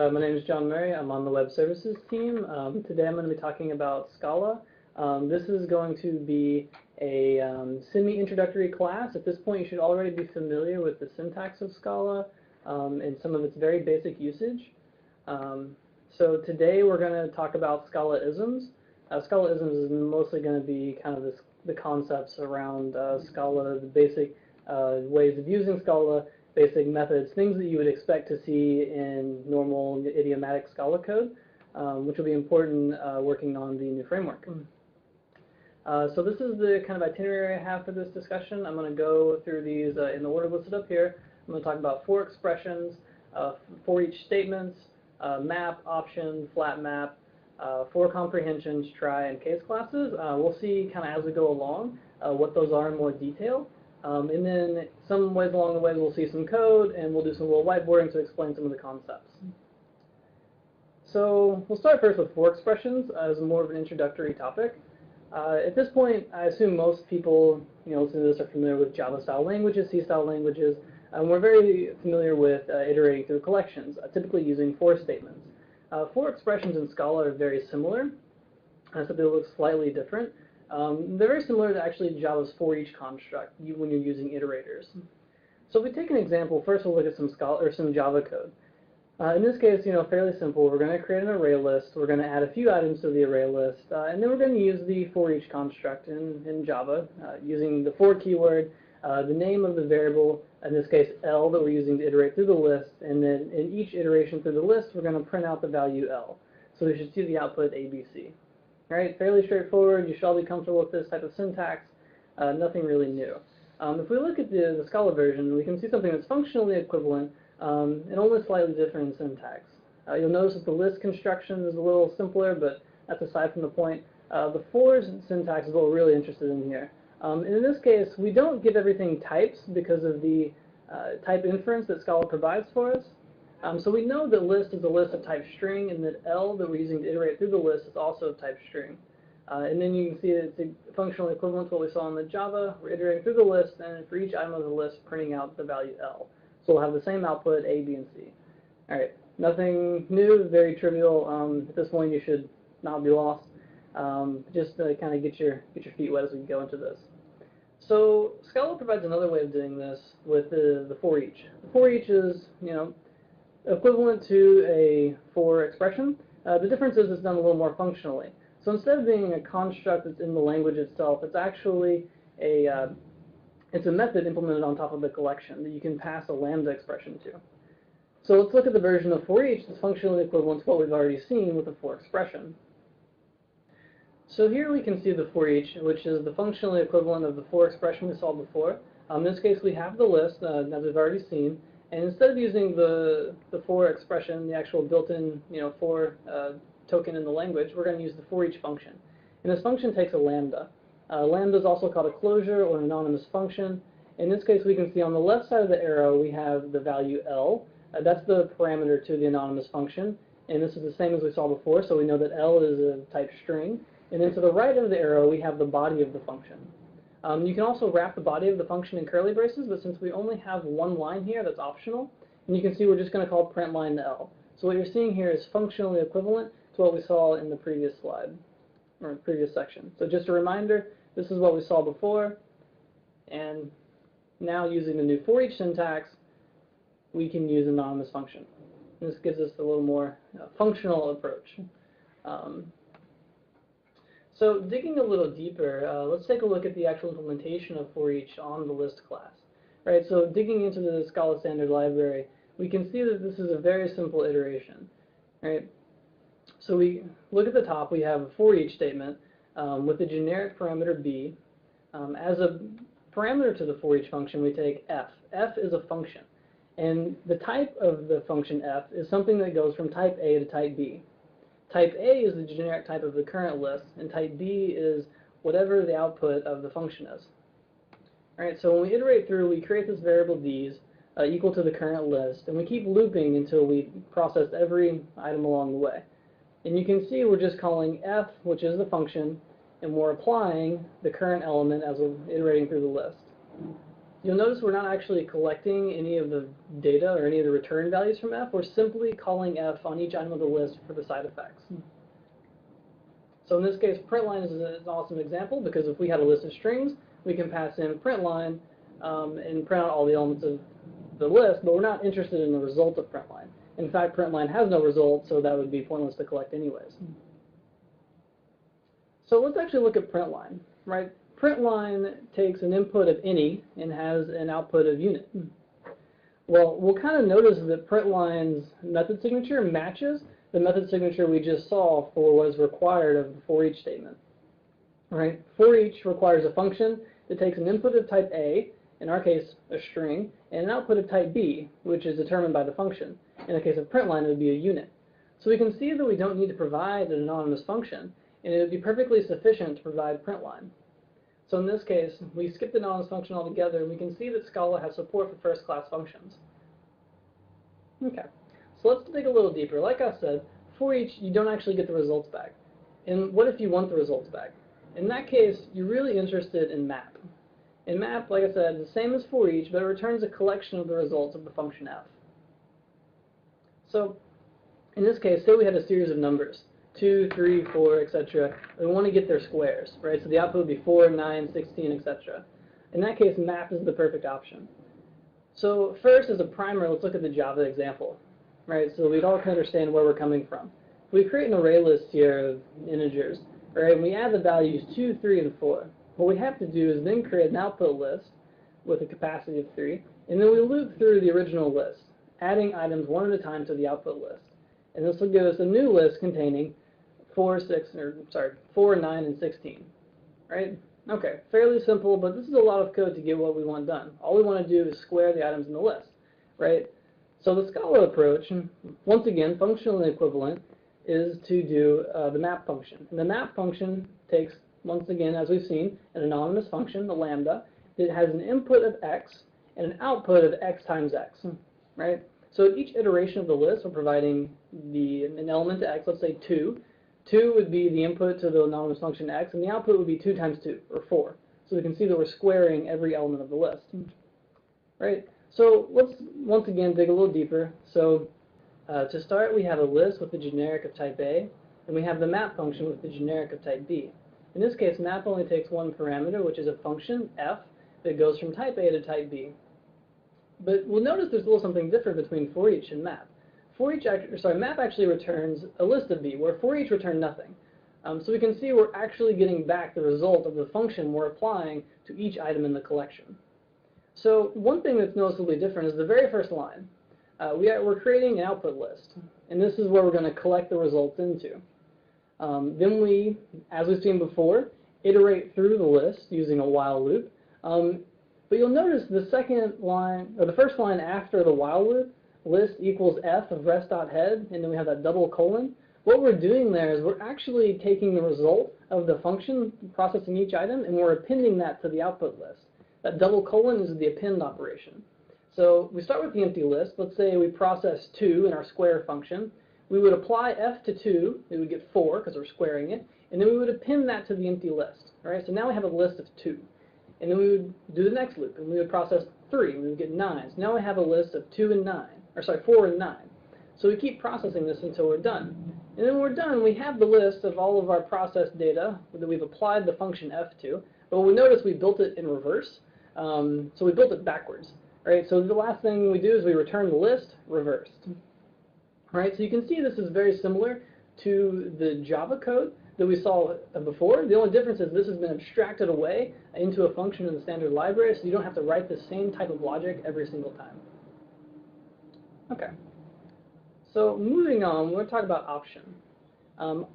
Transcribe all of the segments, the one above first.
My name is John Murray. I'm on the Web Services team. Today I'm going to be talking about Scala. This is going to be a semi-introductory class. At this point, you should already be familiar with the syntax of Scala and some of its very basic usage. So today we're going to talk about Scala-isms. Scala-isms is mostly going to be kind of the concepts around Scala, the basic ways of using Scala, basic methods, things that you would expect to see in normal idiomatic Scala code, which will be important working on the new framework. So this is the kind of itinerary I have for this discussion. I'm going to go through these in the order listed up here. I'm going to talk about for expressions, for each statements, map, option, flat map, for comprehensions, try, and case classes. We'll see kind of as we go along what those are in more detail. And then some ways along the way we'll see some code and we'll do some little whiteboarding to explain some of the concepts. So we'll start first with for expressions as more of an introductory topic. At this point, I assume most people listening to this are familiar with Java-style languages, C-style languages, and we're very familiar with iterating through collections, typically using for statements. For expressions in Scala are very similar, so they look slightly different. They're very similar to actually Java's for each construct when you're using iterators. So if we take an example, first we'll look at some Scala or some Java code. In this case, fairly simple. We're going to create an array list. We're going to add a few items to the array list, and then we're going to use the for each construct in Java using the for keyword, the name of the variable, in this case L, that we're using to iterate through the list, and then in each iteration through the list, we're going to print out the value L. So we should see the output ABC. Right, fairly straightforward. You should all be comfortable with this type of syntax. Nothing really new. If we look at the Scala version, we can see something that's functionally equivalent and only slightly different in syntax. You'll notice that the list construction is a little simpler, but that's aside from the point. The for syntax is what we're really interested in here. And in this case, we don't give everything types because of the type inference that Scala provides for us. So we know that list is a list of type string, and that L that we're using to iterate through the list is also of type string. And then you can see that it's functionally equivalent to what we saw in the Java. We're iterating through the list, and for each item of the list, printing out the value L. So we'll have the same output, A, B, and C. All right, nothing new, very trivial. At this point, you should not be lost. Just to kind of get your feet wet as we go into this. So Scala provides another way of doing this with the for each. The for each is, equivalent to a for expression. The difference is it's done a little more functionally. So instead of being a construct that's in the language itself, it's actually it's a method implemented on top of the collection that you can pass a lambda expression to. So let's look at the version of for each that's functionally equivalent to what we've already seen with the for expression. So here we can see the for each, which is the functionally equivalent of the for expression we saw before. In this case, we have the list, as we've already seen. And instead of using the for expression, the actual built-in for token in the language, we're going to use the for each function. And this function takes a lambda. Lambda is also called a closure or an anonymous function. In this case, we can see on the left side of the arrow we have the value L. That's the parameter to the anonymous function. And this is the same as we saw before, so we know that L is a type string. And then to the right of the arrow, we have the body of the function. You can also wrap the body of the function in curly braces, but since we only have one line here, that's optional. And you can see we're just going to call print line to L. So what you're seeing here is functionally equivalent to what we saw in the previous slide, or previous section. So just a reminder, this is what we saw before, and now using the new for each syntax, we can use anonymous function. And this gives us a little more functional approach. So digging a little deeper, let's take a look at the actual implementation of for each on the list class. Right, so digging into the Scala standard library, we can see that this is a very simple iteration. Right, so we look at the top, we have a for each statement with the generic parameter b. As a parameter to the for each function, we take f. F is a function, and the type of the function f is something that goes from type A to type B. Type A is the generic type of the current list, and type B is whatever the output of the function is. Alright, so when we iterate through, we create this variable d's equal to the current list, and we keep looping until we process every item along the way. And you can see we're just calling f, which is the function, and we're applying the current element as we're iterating through the list. you'll notice we're not actually collecting any of the data or any of the return values from f. We're simply calling f on each item of the list for the side effects. So in this case, println is an awesome example, because if we had a list of strings, we can pass in println and print out all the elements of the list, but we're not interested in the result of println. In fact, println has no result, so that would be pointless to collect anyways. So let's actually look at println, right? Println takes an input of any and has an output of unit. Well, we'll kind of notice that println's method signature matches the method signature we just saw for what is required of the for each statement. Right? For each requires a function that takes an input of type A, in our case a string, and an output of type B, which is determined by the function. In the case of println, it would be a unit. So we can see that we don't need to provide an anonymous function, and it would be perfectly sufficient to provide println. So in this case, we skip the anonymous function altogether, and we can see that Scala has support for first-class functions. Okay, so let's dig a little deeper. Like I said, for each, you don't actually get the results back. And what if you want the results back? In that case, you're really interested in map. In map, like I said, it's the same as for each, but it returns a collection of the results of the function f. So in this case, say we had a series of numbers, 2, 3, 4, etc. We want to get their squares, right? So the output would be 4, 9, 16, etc. In that case, map is the perfect option. So first, as a primer, let's look at the Java example, right? So we all can understand where we're coming from. We create an array list here of integers, right? And we add the values 2, 3, and 4. What we have to do is then create an output list with a capacity of 3, and then we loop through the original list, adding items one at a time to the output list. And this will give us a new list containing 4, 9, and 16, right? Okay, fairly simple, but this is a lot of code to get what we want done. All we want to do is square the items in the list, right? So the Scala approach, once again, functionally equivalent, is to do the map function. And the map function takes, once again, as we've seen, an anonymous function, the lambda, that has an input of x and an output of x times x, right? So at each iteration of the list, we're providing an element to x, let's say 2. 2 would be the input to the anonymous function x, and the output would be 2 times 2, or 4. So we can see that we're squaring every element of the list. Right? So let's once again dig a little deeper. So to start, we have a list with the generic of type A, and we have the map function with the generic of type B. In this case, map only takes one parameter, which is a function, f, that goes from type A to type B. But we'll notice there's a little something different between for each and map. Map actually returns a list of B, where for each returned nothing. So we can see we're actually getting back the result of the function we're applying to each item in the collection. So one thing that's noticeably different is the very first line. We're creating an output list, and this is where we're going to collect the results into. Then we, as we've seen before, iterate through the list using a while loop. But you'll notice the second line, or the first line after the while loop, list equals f of rest.head, and then we have that double colon. What we're doing there is we're actually taking the result of the function processing each item, and we're appending that to the output list. That double colon is the append operation. So we start with the empty list. Let's say we process 2 in our square function. We would apply f to 2. We would get 4 because we're squaring it, and then we would append that to the empty list. All right, so now we have a list of 2. And then we would do the next loop, and we would process 3, and we would get 9. So now we have a list of 4 and 9. So we keep processing this until we're done. And then when we're done, we have the list of all of our processed data that we've applied the function f to. But we notice we built it in reverse. So we built it backwards. Right? So the last thing we do is we return the list reversed. Right? So you can see this is very similar to the Java code that we saw before. The only difference is this has been abstracted away into a function in the standard library, so you don't have to write the same type of logic every single time. Okay. So moving on, we're going to talk about option.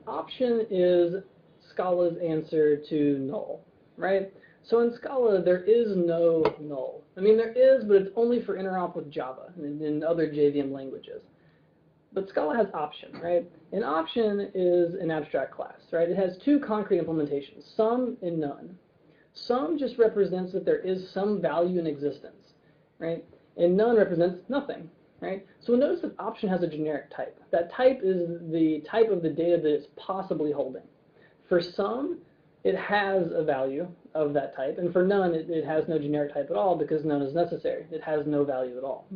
Option is Scala's answer to null, right? So in Scala, there is no null. I mean, there is, but it's only for interop with Java and other JVM languages. But Scala has option, right? And option is an abstract class, right? It has 2 concrete implementations, some and none. Some just represents that there is some value in existence, right? And none represents nothing, right? So we'll notice that option has a generic type. That type is the type of the data that it's possibly holding. For some, it has a value of that type, and for none, it has no generic type at all because none is necessary. It has no value at all.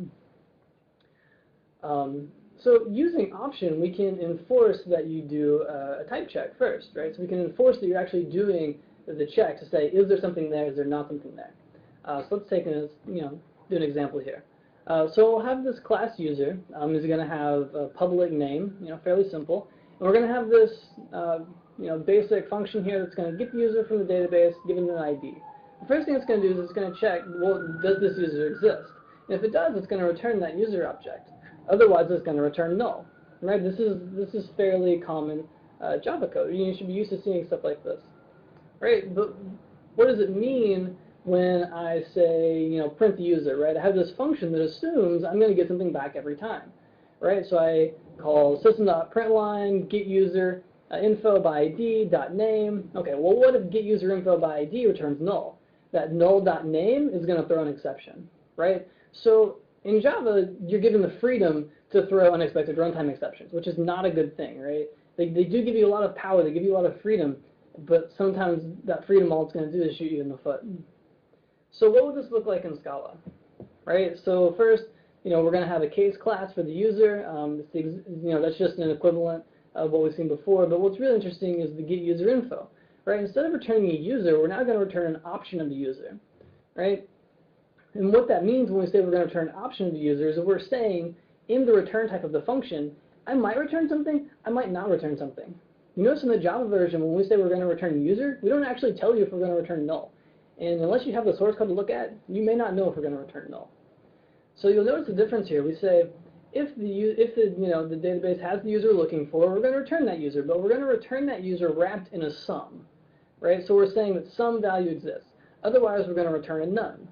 So using option, we can enforce that you do a type check first, right? So we can enforce that you're actually doing the check to say, is there something there, is there not something there? So let's take do an example here. So we'll have this class user is going to have a public name, fairly simple, and we're going to have this basic function here that's going to get the user from the database, giving them an ID. The first thing it's going to do is it's going to check, well, does this user exist? And if it does, it's going to return that user object. Otherwise, it's going to return null. Right? This is fairly common Java code. You should be used to seeing stuff like this. Right? But what does it mean when I say, print the user, right? I have this function that assumes I'm going to get something back every time, right? So I call system.println get user info by ID dot name. Okay, well, what if get user info by ID returns null? That null.name is going to throw an exception, right? So in Java, you're given the freedom to throw unexpected runtime exceptions, which is not a good thing, right? They do give you a lot of power, they give you a lot of freedom, but sometimes that freedom, all it's going to do is shoot you in the foot. So what would this look like in Scala, right? So first, we're going to have a case class for the user. That's just an equivalent of what we've seen before. But what's really interesting is the get user info, right? Instead of returning a user, we're now going to return an option of the user, right? And what that means when we say we're going to return an option of the user is that we're saying in the return type of the function, I might return something, I might not return something. You notice in the Java version, when we say we're going to return user, we don't actually tell you if we're going to return null. And unless you have the source code to look at, you may not know if we're going to return null. So you'll notice the difference here. We say if the database has the user we're looking for, we're going to return that user, but we're going to return that user wrapped in a sum, right? So we're saying that some value exists. Otherwise, we're going to return a none,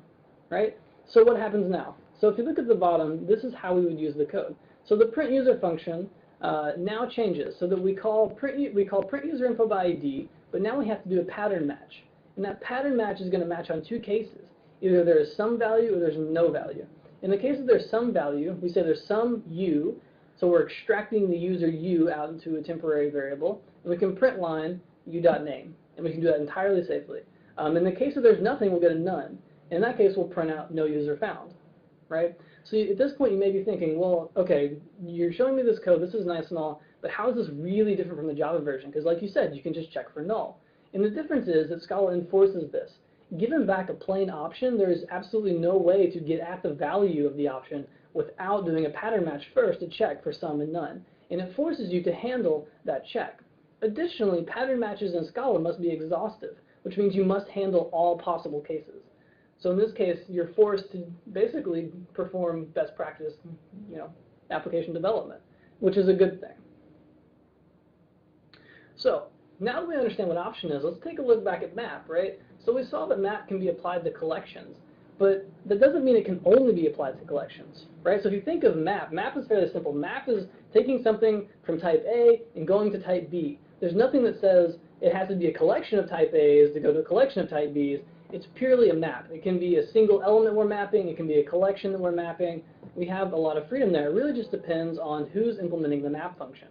right? So what happens now? So if you look at the bottom, this is how we would use the code. So the print user function now changes so that we call print user info by ID, but now we have to do a pattern match. And that pattern match is going to match on two cases. Either there is some value or there's no value. In the case of there's some value, we say there's some u, so we're extracting the user u out into a temporary variable, and we can print line u.name, and we can do that entirely safely. In the case of there's nothing, we'll get a none. In that case, we'll print out no user found, right? So at this point, you may be thinking, well, okay, you're showing me this code, this is nice and all, but how is this really different from the Java version? Because like you said, you can just check for null. And the difference is that Scala enforces this. Given back a plain option, there is absolutely no way to get at the value of the option without doing a pattern match first to check for some and none. And it forces you to handle that check. Additionally, pattern matches in Scala must be exhaustive, which means you must handle all possible cases. So in this case, you're forced to basically perform best practice, application development, which is a good thing. So now that we understand what option is, let's take a look back at map, right? So we saw that map can be applied to collections, but that doesn't mean it can only be applied to collections, right? So if you think of map is fairly simple. Map is taking something from type A and going to type B. There's nothing that says it has to be a collection of type A's to go to a collection of type B's. It's purely a map. It can be a single element we're mapping. It can be a collection that we're mapping. We have a lot of freedom there. It really just depends on who's implementing the map function,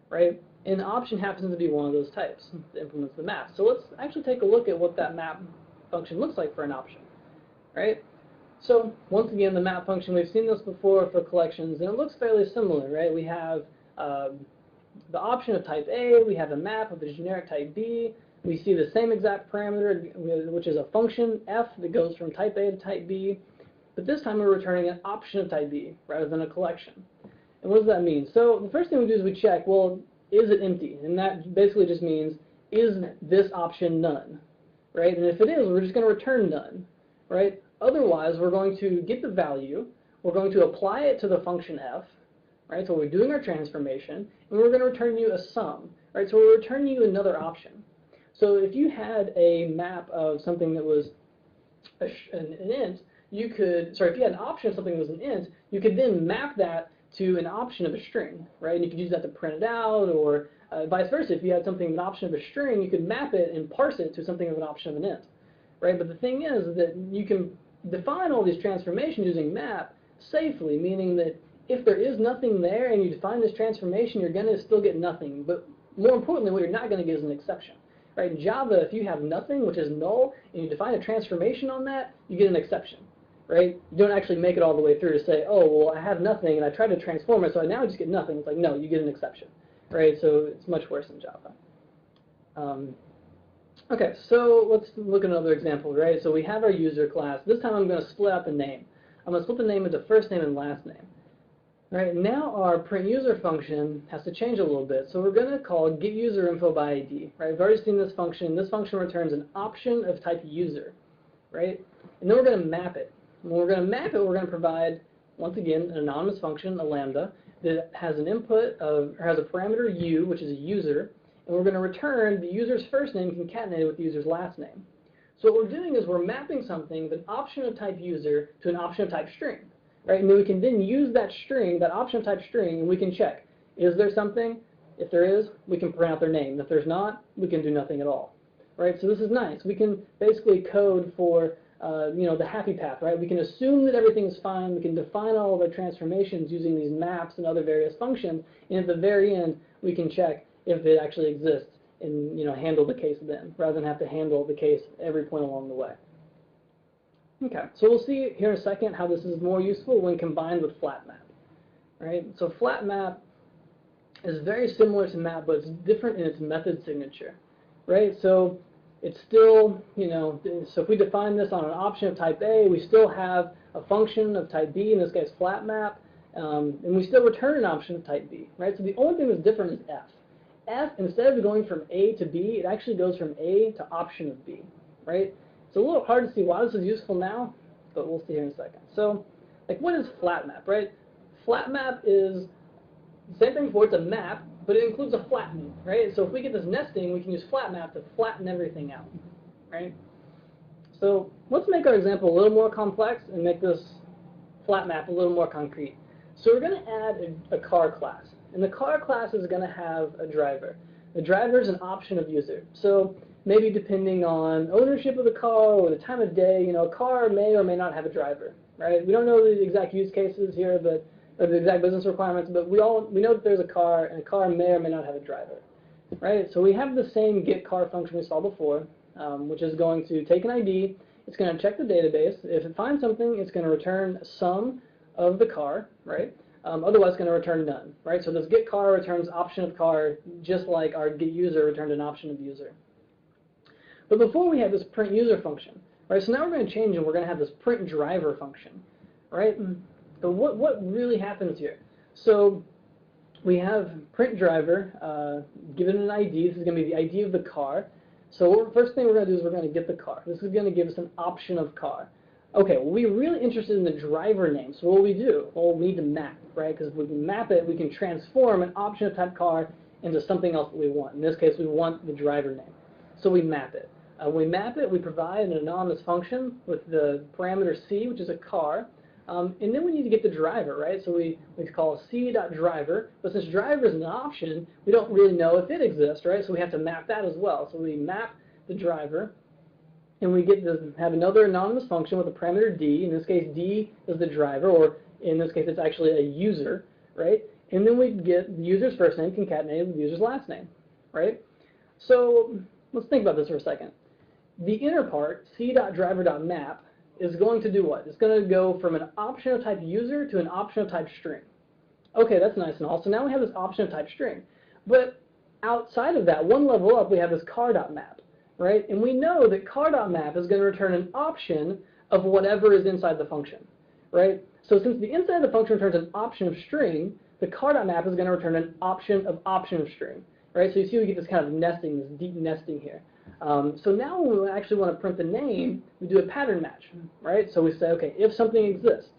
right? And option happens to be one of those types that implements the map. So let's actually take a look at what that map function looks like for an option, right? So once again, the map function, we've seen this before for collections, and it looks fairly similar, right? We have the option of type A, we have a map of the generic type B, we see the same exact parameter, which is a function, f, that goes from type A to type B, but this time we're returning an option of type B rather than a collection. And what does that mean? So the first thing we do is we check, well, is it empty? And that basically just means, is this option none? Right? And if it is, we're just going to return none. Right? Otherwise, we're going to get the value, we're going to apply it to the function f, right? So we're doing our transformation, and we're going to return you a sum. Right? So we're returning you another option. So if you had a map of something that was an int, you could, if you had an option of something that was an int, you could then map that to an option of a string, right? And you could use that to print it out, or vice versa. If you had something an option of a string, you could map it and parse it to something of an option of an int, right? But the thing is that you can define all these transformations using map safely, meaning that if there is nothing there and you define this transformation, you're going to still get nothing. But more importantly, what you're not going to get is an exception. right? In Java, if you have nothing, which is null, and you define a transformation on that, you get an exception, right? You don't actually make it all the way through to say, oh, well, I have nothing, and I tried to transform it, so I now just get nothing. It's like, no, you get an exception, right? So it's much worse in Java. Okay, so let's look at another example, right? So we have our user class. This time I'm going to split out the name. I'm going to split the name into first name and last name. Right, now our print user function has to change a little bit. So we're going to call get user info by ID. Right, we've already seen this function. This function returns an option of type user, right? And then we're going to map it. When we're going to map it, we're going to provide, once again, an anonymous function, a lambda, that has an input of, or has a parameter u, which is a user, and we're going to return the user's first name concatenated with the user's last name. So what we're doing is we're mapping something, the option of type user, to an option of type string. Right, and then we can then use that string, that option of type string, and we can check, is there something? If there is, we can print out their name. If there's not, we can do nothing at all. Right, so this is nice. We can basically code for the happy path, right? We can assume that everything is fine. We can define all of our transformations using these maps and other various functions, and at the very end, we can check if it actually exists and handle the case then, rather than have to handle the case every point along the way. Okay, so we'll see here in a second how this is more useful when combined with flat map. Right? So flat map is very similar to map, but it's different in its method signature. Right? So it's still, so if we define this on an option of type A, we still have a function of type B, in this case flat map, and we still return an option of type B. Right? So the only thing that's different is F. F, instead of going from A to B, it actually goes from A to option of B. Right? It's a little hard to see why this is useful now, but we'll see here in a second. So, what is flat map, right? Flat map is the same thing before, it's a map, but it includes a flattening, right? So if we get this nesting, we can use flat map to flatten everything out, right? So let's make our example a little more complex and make this flat map a little more concrete. So we're going to add a car class, and the car class is going to have a driver. The driver is an option of user. So maybe depending on ownership of the car or the time of day, a car may or may not have a driver, right? We don't know the exact use cases here, but or the exact business requirements, but we know that there's a car, and a car may or may not have a driver, right? So we have the same get car function we saw before, which is going to take an ID. It's going to check the database. If it finds something, it's going to return some of the car, right? Otherwise, it's going to return none, right? So this get car returns option of car, just like our get user returned an option of user. But before we had this print user function, right? So now we're going to change and we're going to have this print driver function, right? So what really happens here? So we have print driver given an ID. This is going to be the ID of the car. So first thing we're going to do is we're going to get the car. This is going to give us an option of car. Okay, well, we're really interested in the driver name. So what do we do? Well, we need to map, right? Because when we map it, we can transform an option of type car into something else that we want. In this case, we want the driver name. So we map it. When we map it, we provide an anonymous function with the parameter c, which is a car. And then we need to get the driver, right? So we call c.driver, but since driver is an option, we don't really know if it exists, right? So we have to map that as well. So we map the driver, and we have another anonymous function with a parameter d. In this case, d is the driver, or in this case, it's actually a user, right? And then we get the user's first name concatenated with the user's last name, right? So let's think about this for a second. The inner part, c.driver.map, is going to do what? It's going to go from an option of type user to an option of type string. Okay, that's nice and all. So now we have this option of type string. But outside of that, one level up, we have this car.map, right? And we know that car.map is going to return an option of whatever is inside the function, right? So since the inside of the function returns an option of string, the car.map is going to return an option of string, right? So you see we get this kind of nesting, this deep nesting here. So now when we actually want to print the name, we do a pattern match, right? So we say, okay, if something exists,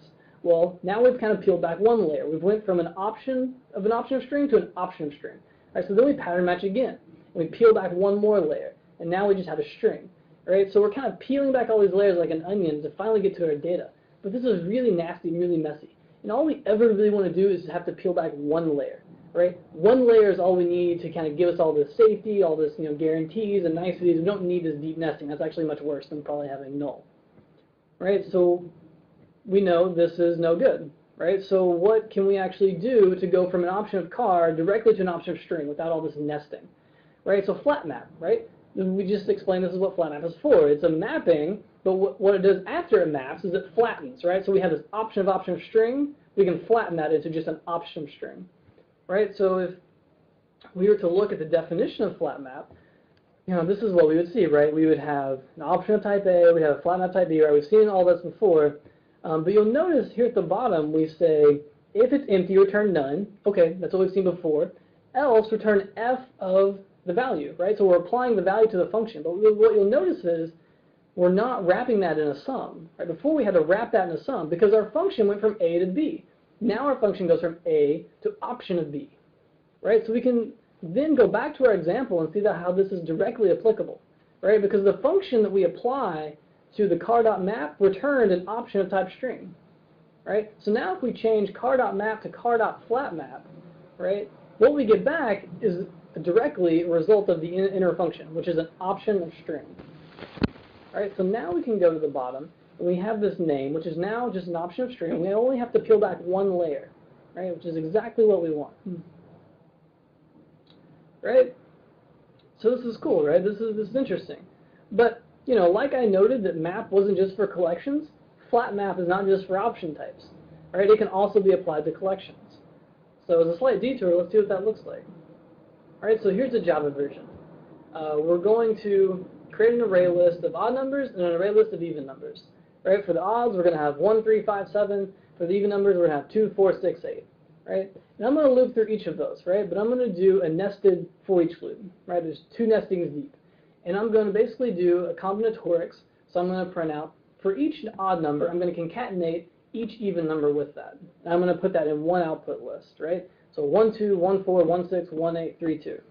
well, now we've kind of peeled back one layer. We've went from an option of string to an option of string. Right? So then we pattern match again, and we peel back one more layer, and now we just have a string, right? So we're kind of peeling back all these layers like an onion to finally get to our data. But this is really nasty and really messy. And all we ever really want to do is have to peel back one layer. Right? One layer is all we need to kind of give us all this safety, all this guarantees and niceties. We don't need this deep nesting. That's actually much worse than probably having null. Right? So we know this is no good. Right? So what can we actually do to go from an option of car directly to an option of string without all this nesting? Right? So flat map. Right? we just explained this is what flat map is for. It's a mapping, but what it does after it maps is it flattens, right? So we have this option of string. We can flatten that into just an option string, right? So if we were to look at the definition of flat map, this is what we would see, right? We would have an option of type A, we have a flat map type B, right? We've seen all this before, but you'll notice here at the bottom we say, if it's empty, return none. Okay, that's what we've seen before. Else, return f of the value, right? So we're applying the value to the function, but what you'll notice is we're not wrapping that in a sum, right? Before we had to wrap that in a sum because our function went from A to B. Now our function goes from A to option of B, right? So we can then go back to our example and see how this is directly applicable, right? Because the function that we apply to the car.map returned an option of type string, right? So now if we change car.map to car.flatMap, right, what we get back is directly a result of the inner function, which is an option of string. All right, so now we can go to the bottom, and we have this name, which is now just an option of string. We only have to peel back one layer, right, which is exactly what we want. Right? So this is cool, right? This is interesting. But, like I noted that map wasn't just for collections, flat map is not just for option types, right? It can also be applied to collections. So as a slight detour, let's see what that looks like. All right, so here's the Java version. We're going to create an array list of odd numbers and an array list of even numbers. Right? For the odds, we're going to have 1, 3, 5, 7. For the even numbers, we're going to have 2, 4, 6, 8. Right? And I'm going to loop through each of those, right? But I'm going to do a nested for each loop, right? There's 2 nestings deep. And I'm going to basically do a combinatorics, so I'm going to print out, for each odd number, I'm going to concatenate each even number with that. And I'm going to put that in one output list, right? So 1, 2, 1, 4, 1, 6, 1, 8, 3, 2,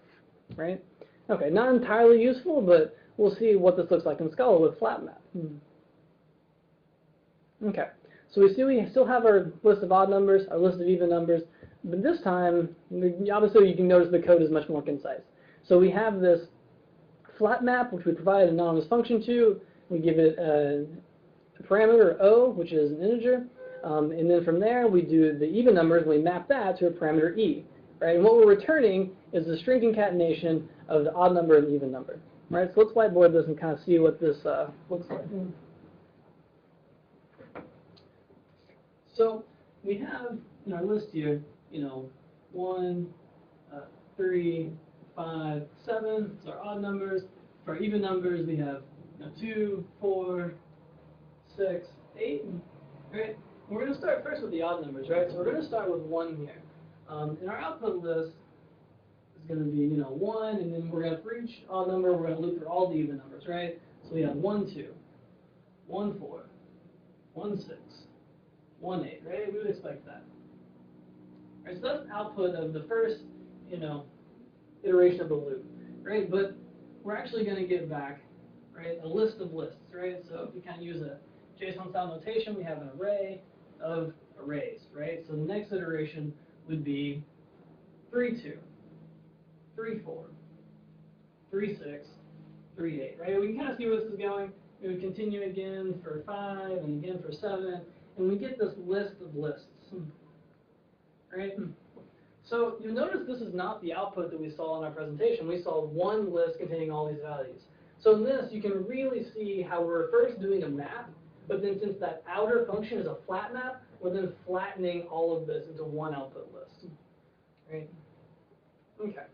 right? Okay, not entirely useful, but we'll see what this looks like in Scala with flat map. Okay. So we still have our list of odd numbers, our list of even numbers, but this time, obviously you can notice the code is much more concise. So we have this flat map, which we provide an anonymous function to. We give it a parameter O, which is an integer, and then from there we do the even numbers, and we map that to a parameter E. Right? And what we're returning is the string concatenation of the odd number and the even number. Right? So let's whiteboard this and kind of see what this looks like. So we have in our list here, 1, 3, 5, 7. So our odd numbers. For our even numbers, we have 2, 4, 6, 8. Right? We're going to start first with the odd numbers, right? So we're going to start with 1 here. And our output list is going to be 1, and then we're going to, for each odd number, we're going to loop for all the even numbers, right? So we have 1, 2, 1, 4, 1, 6. 1, 8, right? We would expect that. All right, so that's the output of the first, iteration of the loop, right? But we're actually going to get back, right, a list of lists, right? So if we kind of use a JSON-style notation, we have an array of arrays, right? So the next iteration would be 3, 2, 3, 4, 3, 6, 3, 8, right? We can kind of see where this is going. We would continue again for 5 and again for 7. And we get this list of lists, right? So you'll notice this is not the output that we saw in our presentation. We saw one list containing all these values. So in this, you can really see how we're first doing a map, but then since that outer function is a flat map, we're then flattening all of this into one output list, right? Okay,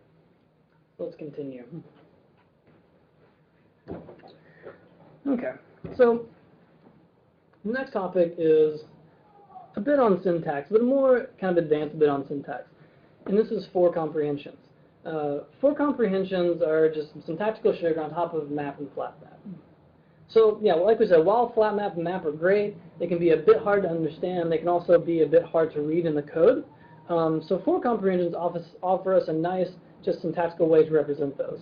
let's continue. Okay, so the next topic is a bit on syntax, but a more kind of advanced bit on syntax. And this is for comprehensions. For comprehensions are just some syntactical sugar on top of map and flat map. So yeah, like we said, while flat map and map are great, they can be a bit hard to understand. They can also be a bit hard to read in the code. So for comprehensions offer us a nice, just syntactical way to represent those.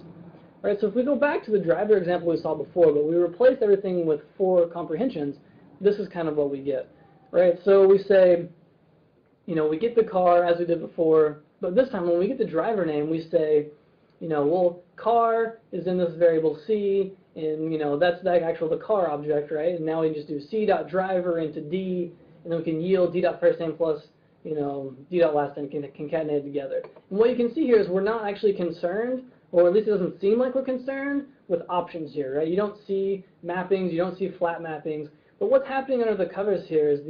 All right, so if we go back to the driver example we saw before, but we replaced everything with for comprehensions, this is kind of what we get, right? So we say, we get the car as we did before, but this time when we get the driver name, we say, well, car is in this variable C, and that's the actual the car object, right? And now we just do C.driver into D, and then we can yield D.firstName plus, D.lastName concatenated together. And what you can see here is we're not actually concerned or at least it doesn't seem like we're concerned with options here, right? You don't see mappings, you don't see flat mappings, but what's happening under the covers here is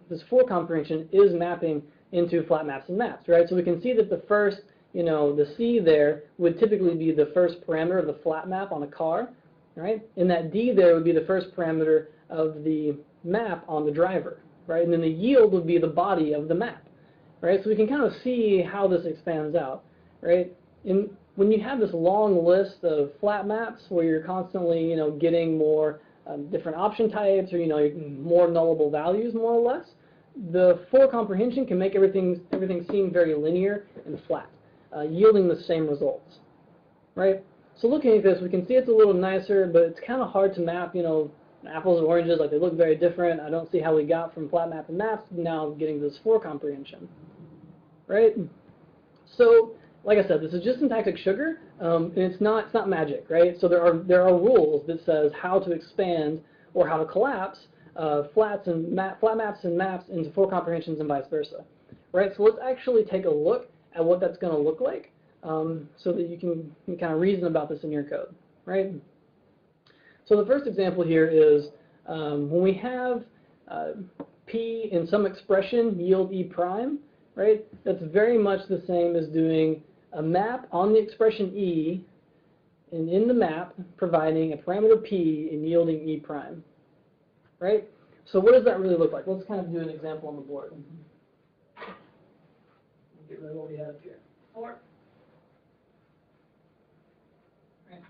this for comprehension is mapping into flat maps and maps, right? So we can see that the first, the C there would typically be the first parameter of the flat map on a car, right? And that D there would be the first parameter of the map on the driver, right? And then the yield would be the body of the map, right? So we can kind of see how this expands out, right? When you have this long list of flat maps where you're constantly, getting more different option types or, more nullable values, more or less, the for comprehension can make everything seem very linear and flat, yielding the same results, right? So looking at this, we can see it's a little nicer, but it's kind of hard to map, apples and oranges, like they look very different. I don't see how we got from flat map and maps to now getting this for comprehension, right? So, like I said, this is just syntactic sugar, and it's not magic, right? So there are rules that says how to expand or how to collapse flat maps and maps into for comprehensions and vice versa, right? So let's actually take a look at what that's going to look like, so that you can kind of reason about this in your code, right? So the first example here is when we have P in some expression yield E prime, right? That's very much the same as doing a map on the expression E, and in the map providing a parameter P and yielding E prime, right? So what does that really look like? Let's kind of do an example on the board. Get rid of what we have here. 4. Right.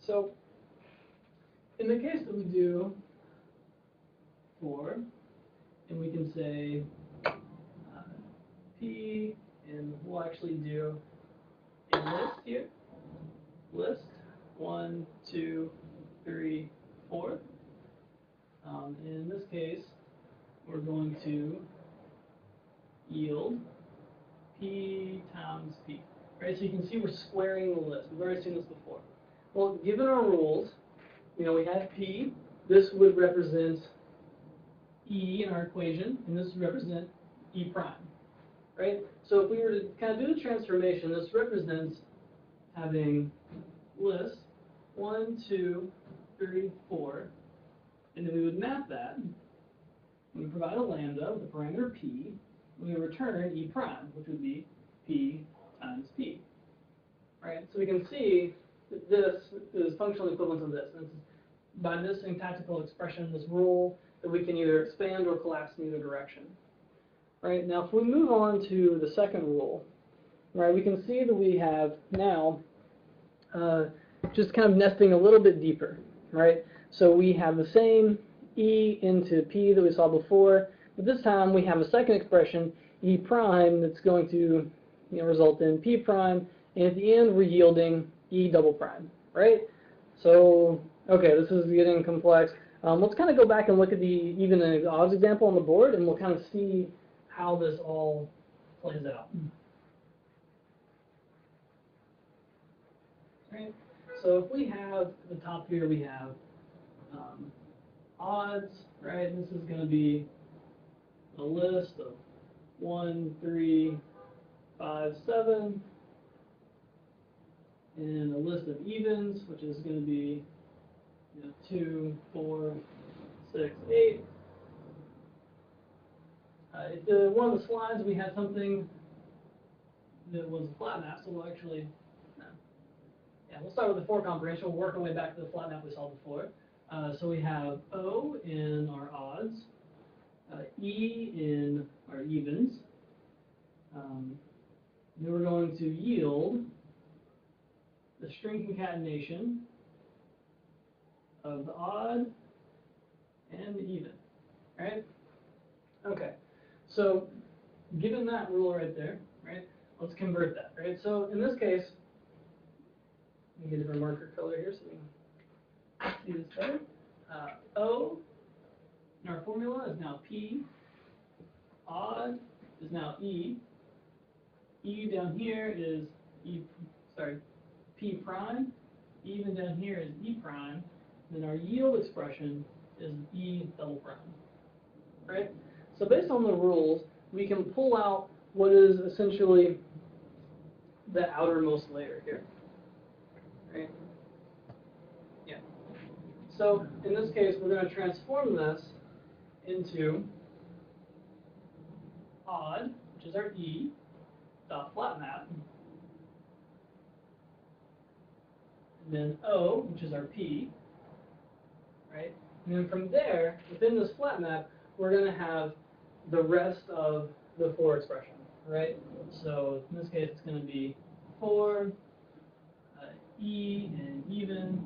So in the case that we do 4, and we can say P, and we'll actually do a list here. List 1, 2, 3, 4. In this case, we're going to yield P times P. Right, so you can see we're squaring the list. We've already seen this before. Well, given our rules, we have P. This would represent E in our equation, and this would represent E prime. Right? So if we were to kind of do the transformation, this represents having list 1, 2, 3, 4, and then we would map that. We provide a lambda with a parameter P, and we return E prime, which would be P times P. Right? So we can see that this is functionally equivalent to this. And it's by this syntactical expression, this rule, that we can either expand or collapse in either direction. Right, now if we move on to the second rule, right, we can see that we have now just kind of nesting a little bit deeper, right? So we have the same E into P that we saw before, but this time we have a second expression, E prime, that's going to result in P prime, and at the end we're yielding E double prime, right? So, okay, this is getting complex. Let's kind of go back and look at even an odds example on the board, and we'll kind of see how this all plays out. Right? So if we have at the top here, we have odds, right? This is going to be a list of 1, 3, 5, 7, and a list of evens, which is going to be 2, 4, 6, 8. At one of the slides, we had something that was a flat map, so we'll actually, we'll start with the for comprehension. We'll work our way back to the flat map we saw before. So we have O in our odds, E in our evens. Then we're going to yield the string concatenation of the odd and the even, right? Okay. So, given that rule right there, right, let's convert that, right? So, in this case, let me get a different marker color here so we can see this better. O in our formula is now P. Odd is now E. E down here is P prime. Even down here is E prime. Then our yield expression is E double prime, right? So based on the rules, we can pull out what is essentially the outermost layer here, right? Yeah. So in this case, we're going to transform this into odd, which is our E, dot flat map, and then O, which is our P, right? And then from there, within this flat map, we're going to have the rest of the for expression, right? So in this case, it's going to be for, E and even,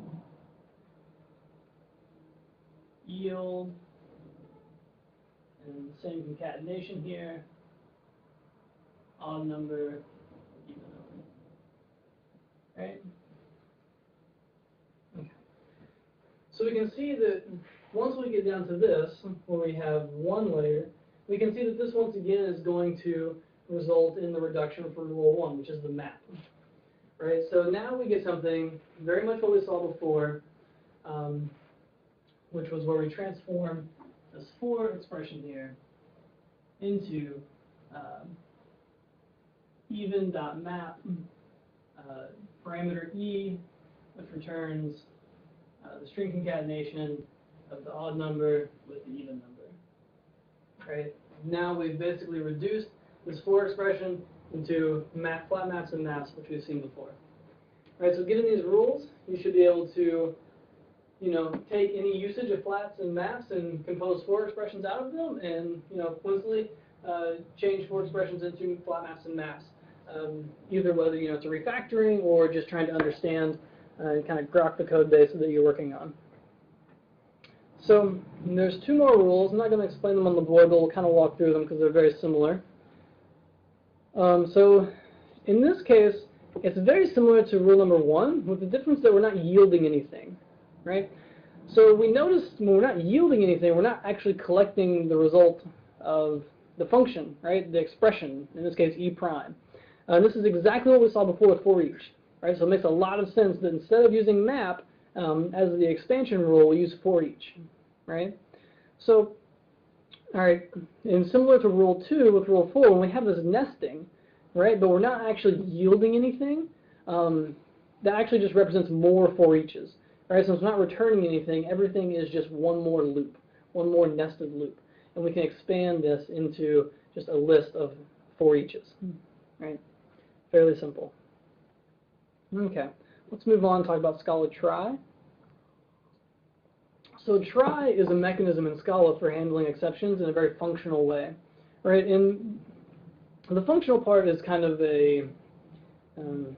yield, and the same concatenation here, odd number, even number, right? Okay. So we can see that once we get down to this, where we have one layer, we can see that this once again is going to result in the reduction for rule 1, which is the map. Right? So now we get something very much what we saw before, which was where we transform this for expression here into even.map parameter E, which returns the string concatenation of the odd number with the even number. Right? Now we've basically reduced this for expression into flat maps and maps, which we've seen before. Right? So given these rules, you should be able to, take any usage of flats and maps and compose for expressions out of them, and coincidentally change for expressions into flat maps and maps. Either whether it's a refactoring or just trying to understand and kind of grok the code base that you're working on. So there's two more rules. I'm not going to explain them on the board, but we'll kind of walk through them because they're very similar. So in this case, it's very similar to rule number 1, with the difference that we're not yielding anything, right? So we noticed when we're not yielding anything, we're not actually collecting the result of the function, right? The expression, in this case, E prime. This is exactly what we saw before with for each, right? So it makes a lot of sense that instead of using map as the expansion rule, we use for each, right? So, all right, and similar to rule 2 with rule 4, when we have this nesting, right, but we're not actually yielding anything, that actually just represents more for eaches, right? So it's not returning anything. Everything is just one more loop, one more nested loop, and we can expand this into just a list of for eaches, right? Fairly simple. Okay, let's move on and talk about Scala try. So try is a mechanism in Scala for handling exceptions in a very functional way, right? And the functional part is kind of a, I don't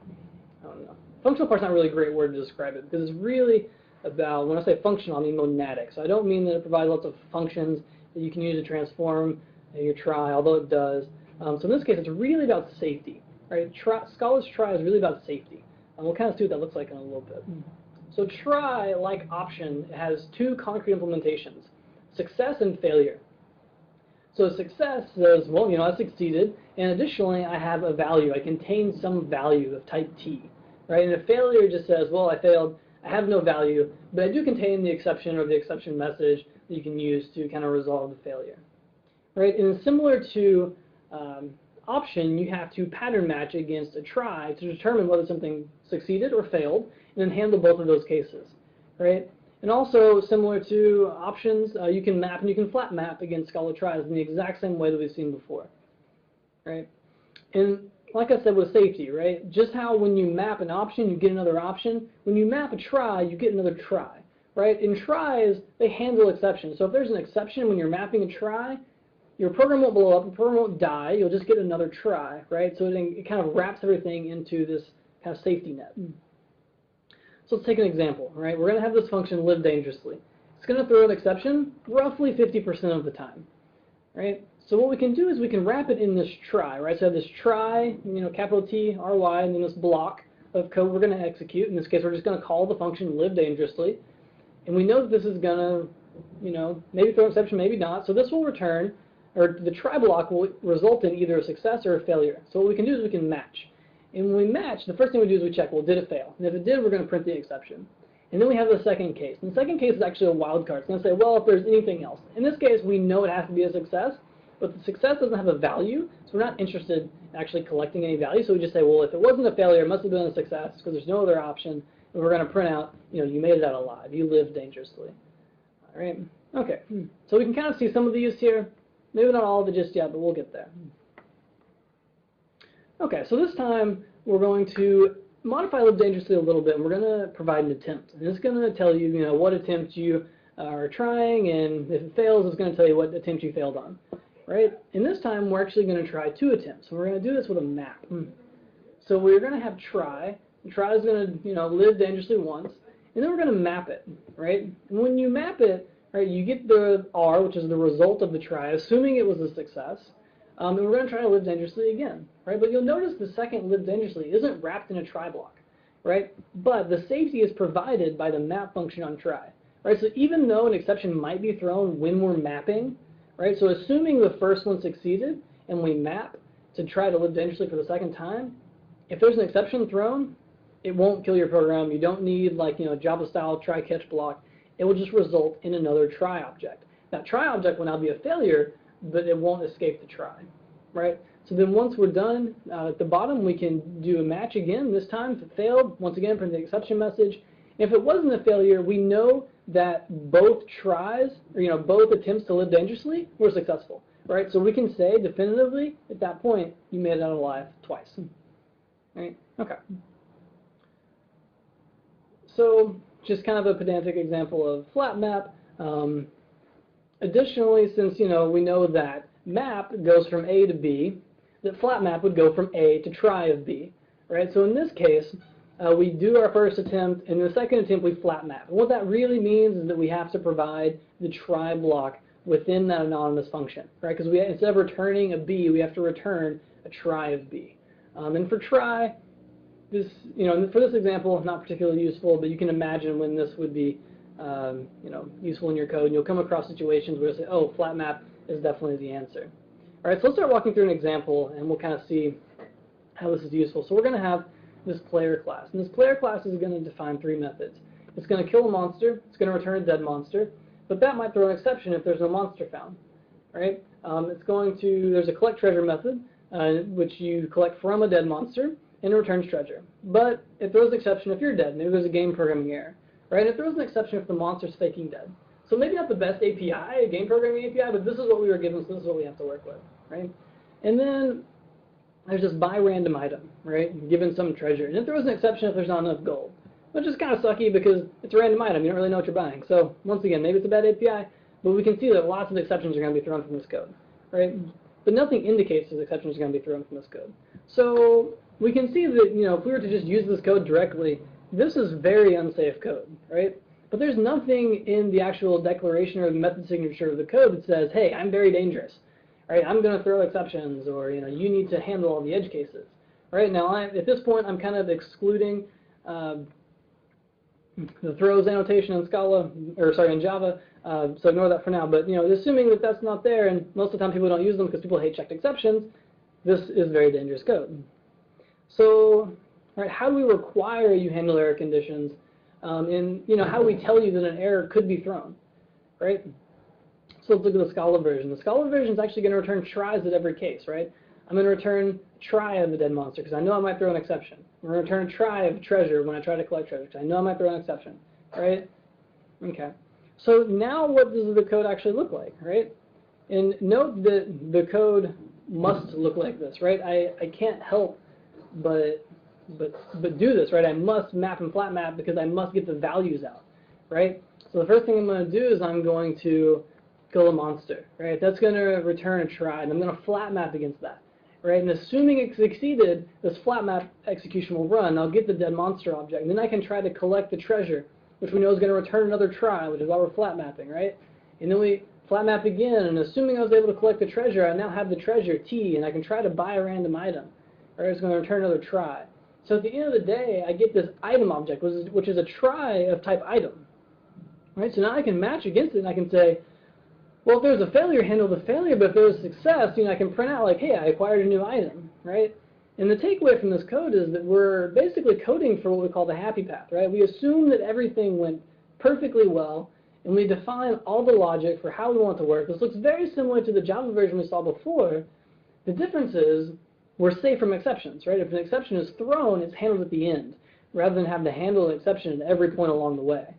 know. Functional part's not really a great word to describe it, because it's really about, when I say functional, I mean monadic. So I don't mean that it provides lots of functions that you can use to transform your try, although it does. So in this case, it's really about safety, right? Scala's try is really about safety. And we'll kind of see what that looks like in a little bit. So try, like option, has two concrete implementations, success and failure. So success says, well, I succeeded, and additionally, I have a value. I contain some value of type T, right? And a failure just says, well, I failed. I have no value, but I do contain the exception or the exception message that you can use to kind of resolve the failure, right? And similar to option, you have to pattern match against a try to determine whether something succeeded or failed, and then handle both of those cases, right? And also, similar to options, you can map and you can flat map against Scala tries in the exact same way that we've seen before, right? And like I said with safety, right? Just how when you map an option, you get another option. When you map a try, you get another try, right? In tries, they handle exceptions. So if there's an exception when you're mapping a try, your program won't blow up, your program won't die, you'll just get another try, right? So it kind of wraps everything into this kind of safety net. So let's take an example, right? We're going to have this function live dangerously. It's going to throw an exception roughly 50% of the time, right? So what we can do is we can wrap it in this try, right? So I have this try, capital T, R-Y, and then this block of code we're going to execute. In this case, we're just going to call the function live dangerously. And we know that this is going to, maybe throw an exception, maybe not. So this will return, or the try block will result in either a success or a failure. So what we can do is we can match. And when we match, the first thing we do is we check, well, did it fail? And if it did, we're going to print the exception. And then we have the second case. And the second case is actually a wildcard. It's going to say, well, if there's anything else. In this case, we know it has to be a success, but the success doesn't have a value, so we're not interested in actually collecting any value. So we just say, well, if it wasn't a failure, it must have been a success because there's no other option. And we're going to print out, you made it out alive. You lived dangerously. All right. Okay. So we can kind of see some of these here. Maybe not all of it just yet, but we'll get there. Okay. So this time we're going to modify live dangerously a little bit, and we're going to provide an attempt. And it's going to tell you, what attempt you are trying, and if it fails, it's going to tell you what attempt you failed on, right? And this time, we're actually going to try 2 attempts. And we're going to do this with a map. So we're going to have try. And try is going to, live dangerously once, and then we're going to map it, right? And when you map it, right, you get the R, which is the result of the try, assuming it was a success. And we're going to try to live dangerously again, right? But you'll notice the second live dangerously isn't wrapped in a try block, right? But the safety is provided by the map function on try, right? So even though an exception might be thrown when we're mapping, right? So assuming the first one succeeded and we map to try to live dangerously for the second time, if there's an exception thrown, it won't kill your program. You don't need like, Java-style try-catch block. It will just result in another try object. That try object will now be a failure, but it won't escape the try, right? So then once we're done, at the bottom we can do a match again. This time, if it failed, once again print the exception message. If it wasn't a failure, we know that both tries, or both attempts to live dangerously were successful, right? So we can say definitively at that point, you made it out alive twice, right? Okay. So just kind of a pedantic example of flat map. Additionally, since we know that map goes from A to B, that flat map would go from A to try of B, right? So in this case, we do our first attempt, and in the second attempt we flat map. And what that really means is that we have to provide the try block within that anonymous function, right? Because instead of returning a B, we have to return a try of B. And for try, this, for this example, not particularly useful, but you can imagine when this would be useful in your code, and you'll come across situations where you say, oh, flat map is definitely the answer. All right, so let's start walking through an example, and we'll kind of see how this is useful. So we're going to have this player class, and this player class is going to define 3 methods. It's going to kill a monster, it's going to return a dead monster, but that might throw an exception if there's no monster found, right? There's a collect treasure method, which you collect from a dead monster, and it returns treasure. But it throws an exception if you're dead. Maybe there's a game programming error, right? It throws an exception if the monster's faking dead. So maybe not the best API, game programming API, but this is what we were given, so this is what we have to work with, right? And then there's this buy random item, right? Given some treasure. And it throws an exception if there's not enough gold, which is kind of sucky because it's a random item. You don't really know what you're buying. So once again, maybe it's a bad API, but we can see that lots of exceptions are going to be thrown from this code, right? But nothing indicates those exceptions are going to be thrown from this code. So we can see that, if we were to just use this code directly, this is very unsafe code, right? But there's nothing in the actual declaration or the method signature of the code that says, hey, I'm very dangerous, right? I'm going to throw exceptions, or, you need to handle all the edge cases, right? Now, at this point, I'm kind of excluding the throws annotation in Scala, in Java, so ignore that for now. But, assuming that that's not there, and most of the time people don't use them because people hate checked exceptions, this is very dangerous code. So, right, how do we require you handle error conditions? And how do we tell you that an error could be thrown, right? So let's look at the Scala version. The Scala version is actually going to return tries at every case, right? I'm going to return try of the dead monster because I know I might throw an exception. I'm going to return try of treasure when I try to collect treasure because I know I might throw an exception, right? Okay. So now what does the code actually look like, right? And note that the code must look like this, right? I can't help but do this, right? I must map and flat map because I must get the values out, right? So the first thing I'm going to do is I'm going to kill a monster, right? That's going to return a try, and I'm going to flat map against that, right? And assuming it succeeded, this flat map execution will run. I'll get the dead monster object, and then I can try to collect the treasure, which we know is going to return another try, which is why we're flat mapping, right? And then we flat map again, and assuming I was able to collect the treasure, I now have the treasure T, and I can try to buy a random item, right? It's going to return another try. So at the end of the day, I get this item object, which is a try of type item, right? So now I can match against it, and I can say, well, if there's a failure, handle the failure, but if there's a success, I can print out like, hey, I acquired a new item, right? And the takeaway from this code is that we're basically coding for what we call the happy path, right? We assume that everything went perfectly well, and we define all the logic for how we want it to work. This looks very similar to the Java version we saw before. The difference is we're safe from exceptions, right? If an exception is thrown, it's handled at the end, rather than having to handle an exception at every point along the way.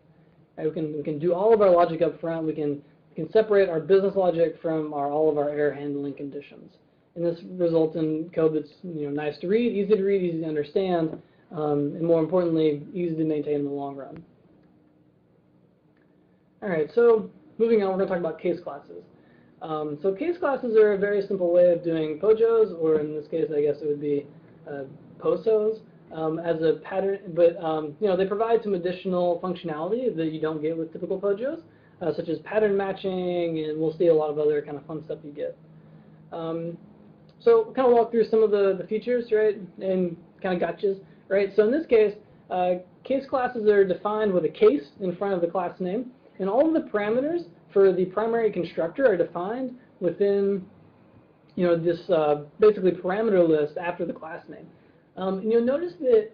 Right? We can do all of our logic up front. We can separate our business logic from all of our error handling conditions. And this results in code that's nice to read, easy to understand, and more importantly, easy to maintain in the long run. All right, so moving on, we're going to talk about case classes. So case classes are a very simple way of doing POJOs, or in this case, I guess it would be POSOs, as a pattern. But they provide some additional functionality that you don't get with typical POJOs, such as pattern matching, and we'll see a lot of other kind of fun stuff you get. So kind of walk through some of the features, right, and kind of gotchas, right? So in this case, case classes are defined with a case in front of the class name, and all of the parameters for the primary constructor are defined within, this basically parameter list after the class name. And you'll notice that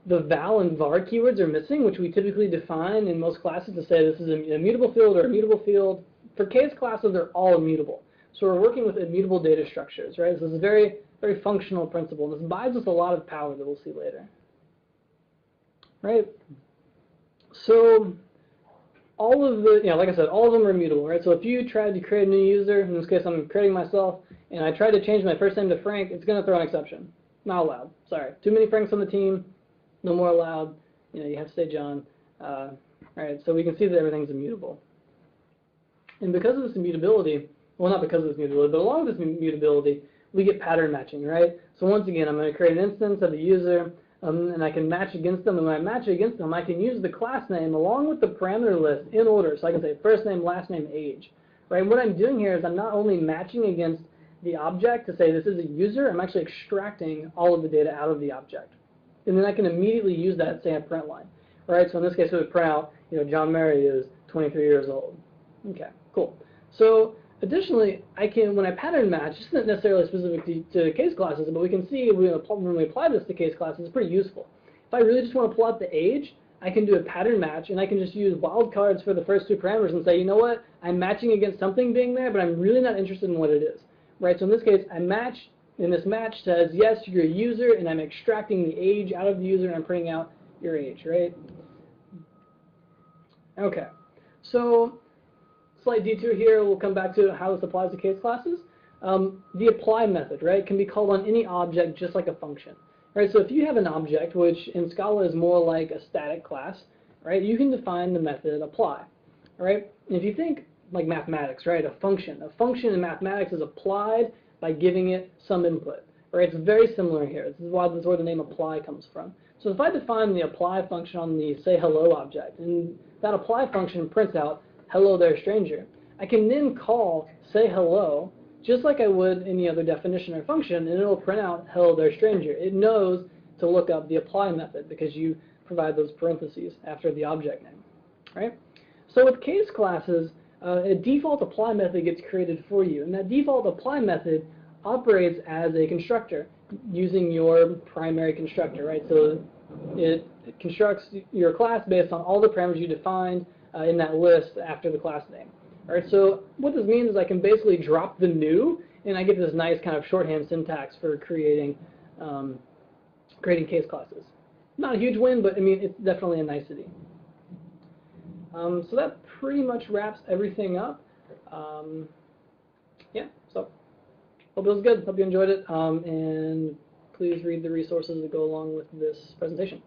the val and var keywords are missing, which we typically define in most classes to say this is a mutable field or a mutable field. For case classes, they're all immutable. So we're working with immutable data structures, right? So this is a very, very functional principle. And this buys us a lot of power that we'll see later, right? So all of the, like I said, all of them are immutable, right? So if you tried to create a new user, in this case I'm creating myself, and I tried to change my first name to Frank, it's going to throw an exception. Not allowed. Sorry. Too many Franks on the team. No more allowed. You have to say John. All right, so we can see that everything's immutable. And because of this immutability, well, not because of this immutability, but along with this immutability, we get pattern matching, right? So once again, I'm going to create an instance of a user, and I can match against them. And when I match against them, I can use the class name along with the parameter list in order. So I can say first name, last name, age, right? And what I'm doing here is I'm not only matching against the object to say this is a user, I'm actually extracting all of the data out of the object. And then I can immediately use that, say, at print line, right? So in this case, it would print out, John Murray is 23 years old. Okay, cool. So additionally, I can, when I pattern match, this isn't necessarily specific to case classes, but we can see when we apply this to case classes, it's pretty useful. If I really just want to plot the age, I can do a pattern match, and I can just use wildcards for the first two parameters and say, you know what, I'm matching against something being there, but I'm really not interested in what it is, right? So in this case, I match, and this match says, yes, you're a user, and I'm extracting the age out of the user, and I'm printing out your age, right? Okay, so slight detour here. We'll come back to how this applies to case classes. The apply method, right, can be called on any object just like a function. Right, so if you have an object, which in Scala is more like a static class, right, you can define the method apply. Right? And if you think like mathematics, right, a function in mathematics is applied by giving it some input. Right? It's very similar here. This is where the name apply comes from. So if I define the apply function on the say hello object, and that apply function prints out hello there stranger, I can then call say hello just like I would any other definition or function, and it'll print out hello there stranger. It knows to look up the apply method because you provide those parentheses after the object name. Right? So with case classes, a default apply method gets created for you, and that default apply method operates as a constructor using your primary constructor. Right? So it constructs your class based on all the parameters you defined in that list after the class name. All right, so what this means is I can basically drop the new, and I get this nice kind of shorthand syntax for creating case classes. Not a huge win, but I mean it's definitely a nicety. So that pretty much wraps everything up. Yeah, so hope it was good. Hope you enjoyed it, and please read the resources that go along with this presentation.